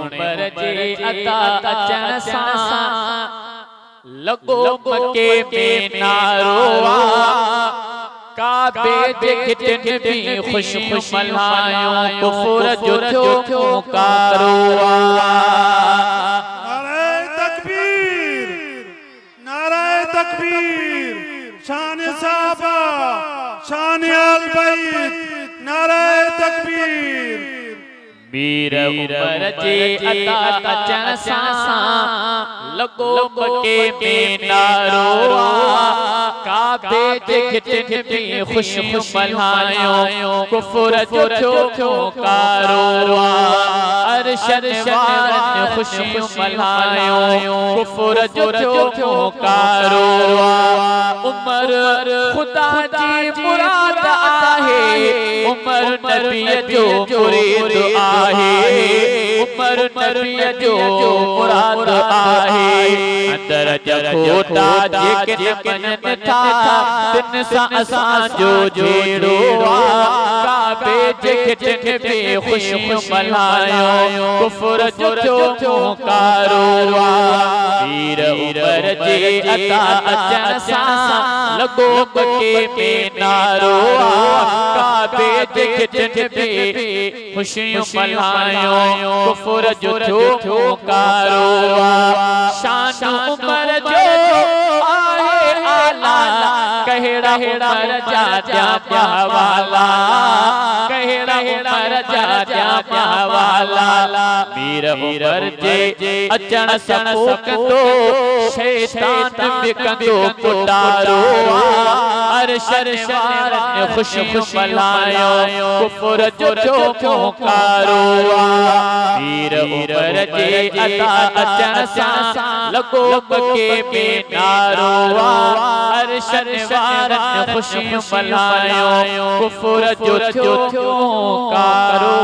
उमर जे अता अचण सां लॻो मके में नारो काबे जे घिटिन भी खुश मल्हायूं कुफर जो थियो मुकारो नारे तकबीर शान साहबा शान अल बैत नारे तकबीर वीर उमर जे अता अचण सां लॻो मके में नारो काबे जे घिटिन भी खुश मल्हायूं कुफर जो थियो मुकारो अरशन वारन खुशियूं मल्हायूं कुफर जो थियो मुकारो उमर खुदा जी मुराद आहे उमर नबी जो मुरीद आहे उमर नबी जो मुराद आहे अंदर जखोटा जेके मनन था तिन सां असां जो जेड़ो काबे जे घिटिन भी खुशियूं मल्हायूं कुफर जो थियो मुकारो वीर उमर जे अता अचण सां लॻो मके में नारो काबे जे घिटिन भी खुशियूं मल्हायूं कुफर जो थियो मुकारो शान उमर जो आहे आला कहड़ा उमर जा प्यावाला कहड़ा उमर जा प्यावाला वीर उमर जे अचण सपो कंदो शैतान विकंदो पुटारो अरशन वारन खुश मल्हायूं कुफर जो थियो मुकारो वीर उमर जे अता अचण सां लॻो मके में नारो अरशन वारन खुशियूं मल्हायूं कुफर जो थियो मुकारो